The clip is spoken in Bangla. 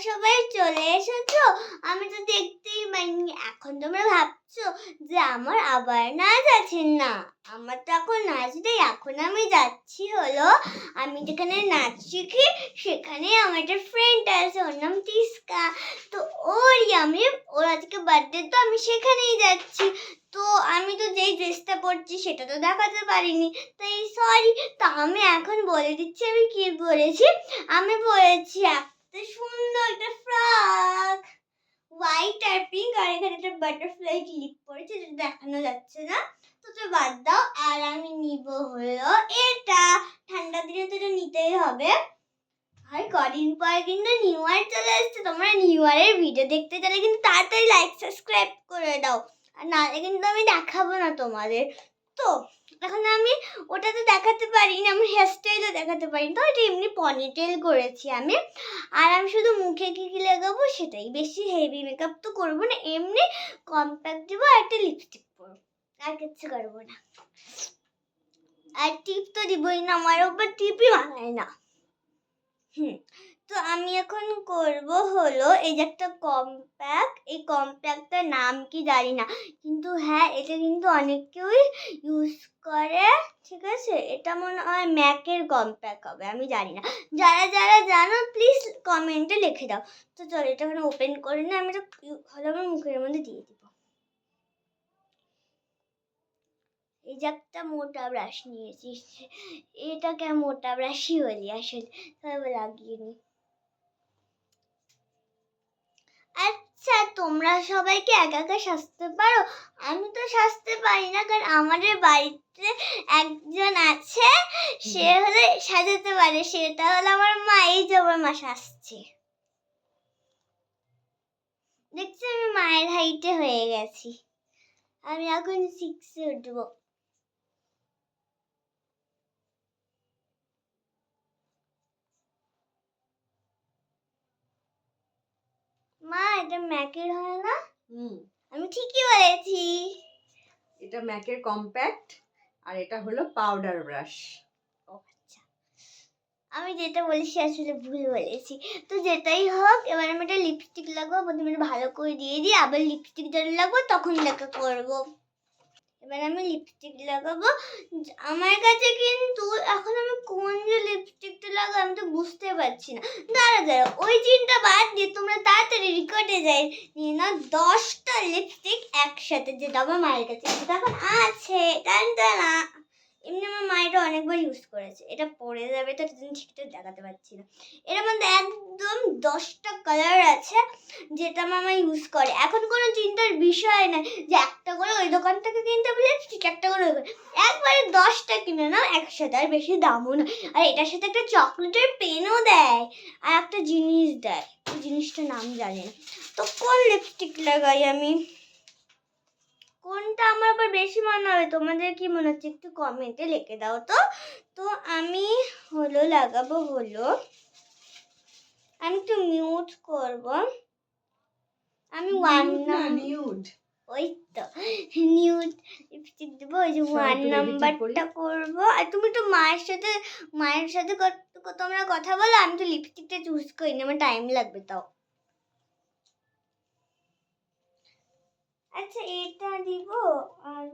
সবাই চলে এসেছো? আমি তো দেখতেই পাইনি। এখন তোমরা ভাবছো যে আমার আবার নাচ আছে। না, আমার তো এখন নাচ নেই। এখন আমি যাচ্ছি হলো আমি যেখানে নাচ শিখি সেখানে আমার একটা ফ্রেন্ড আছে, ওর নাম তিস্কা। তো ওর আজকে বার্থডে, তো আমি সেখানেই যাচ্ছি। তো আমি তো যেই ড্রেসটা পরছি সেটা তো দেখাতে পারিনি, তাই সরি। তো আমি এখন বলে দিচ্ছি আমি কি পরেছি। আমি পরেছি একটা সুন্দর একটা ফ্রক, হোয়াইট আর পিঙ্ক, আর এখানে একটা বাটারফ্লাই ক্লিপ পরেছে যেটা দেখানো যাচ্ছে না, তো বাদ দাও। আর আমি নিব হলো এটা, ঠান্ডার দিনে তো এটা নিতেই হবে। আর কদিন পর কিন্তু নিউ ইয়ার চলে আসছে। তোমরা নিউ ইয়ারের ভিডিও দেখতে চাইলে কিন্তু তাড়াতাড়ি লাইক সাবস্ক্রাইব করে দাও, আর নাহলে কিন্তু আমি দেখাবো না তোমাদের। তো এখন আমি ওটা তো দেখাতে পারি না, আমি হেয়ারস্টাইলও দেখাতে পারি না, তো এটা এমনি পনিটেল করেছি আমি। আর আমি শুধু মুখে কি কি লাগাবো সেটাই, বেশি হেভি মেকআপ তো করবো না, এমনি কম্প্যাক্ট দেবো আর একটা লিপস্টিক পরবো, আর কিচ্ছু করবো না। আর টিপ তো দিবই না, আমার ওপর টিপই মানায় না। তো আমি এখন করব হলো এই যে একটা কম্প্যাক্ট, এই কম্প্যাক্টটার নাম কি জানি না, কিন্তু হ্যাঁ এটা কিন্তু অনেকেই ইউজ করে, ঠিক আছে। এটা মনে হয় ম্যাকের কম্প্যাক্ট হবে, আমি জানি না। যারা যারা জানো প্লিজ কমেন্টে লিখে দাও। তো চলো এটা এখন ওপেন করে না, আমি এটা ভালো আমার মুখের মধ্যে দিয়ে দিব। এই যে একটা মোটা ব্রাশ নিয়েছি, এটাকে মোটা ব্রাশই বলি আসলে, তবে লাগিয়ে নি। আচ্ছা, তোমরা সবাইকে একা একা সাজতে পারো? আমি তো সাজতে পারি না, কারণ আমাদের বাড়িতে একজন আছে, সে হলে সাজাতে পারে, সেটা হলো আমার মা। এই যে আমার মা সাজছে, দেখছি আমি মায়ের হাইটে হয়ে গেছি। আমি এখন 6-এ উঠবো। মা, এটা ম্যাকের হয় না? আমি ঠিকই বলেছি। এটা ম্যাকের কম্প্যাক্ট, আর এটা হলো পাউডার ব্রাশ। আমি যেটা বলেছি আসলে ভুল বলেছি। তো যেটাই হোক, এবার আমি একটা লিপস্টিক লাগাবো, প্রথমে ভালো করে দিয়ে দিই, আবার লিপস্টিক যখন লাগবো তখন দেখা করবো। এবার আমি লিপস্টিক লাগাবো। আমার কাছে কিন্তু এখন আমি কোন যে লিপস্টিকটা লাগাবো আমি তো বুঝতে পারছি না। দাঁড়া, ওই চিন্তা বাদ দিয়ে তোমরা তাড়াতাড়ি রেকর্ডে যাই নিয়ে না 10টা লিপস্টিক একসাথে, যেটা আমার মায়ের কাছে এখন আছে। টানটানা, এমনি আমার মায়েরা অনেকবার ইউজ করেছে। এটা পরে যাবে তো ঠিকঠাক দেখাতে পারছি না। এর মধ্যে একদম 10টা কালার আছে যেটা আমার মা ইউজ করে। এখন কোনো চিন্তার বিষয় না যে একটা করে ওই দোকান থেকে কিনতে বলে ঠিক একটা করে একবারে 10টা কিনে নাও একসাথে, আর বেশি দামও না। আর এটার সাথে একটা চকলেটের পেনও দেয়, আর একটা জিনিস দেয়, ওই জিনিসটার নাম জানি না। তো কোন লিপস্টিক লাগাই আমি, কোনটা আমার আবার বেশি মনে হবে, তোমাদের কি মনে হচ্ছে একটু কমেন্টে লিখে দাও তো। তো আমি হলো লাগাবো হলো, আমি একটু মিউট করব, আমি নিউড, ওই তো নিউড লিপস্টিক দেবো, ওই যে 1 নাম্বারটা করবো। আর তুমি তো মায়ের সাথে তোমরা কথা বলো, আমি তো লিপস্টিকটা চুজ করি না, আমার টাইম লাগবে তাও। আচ্ছা, এটা দিব, আর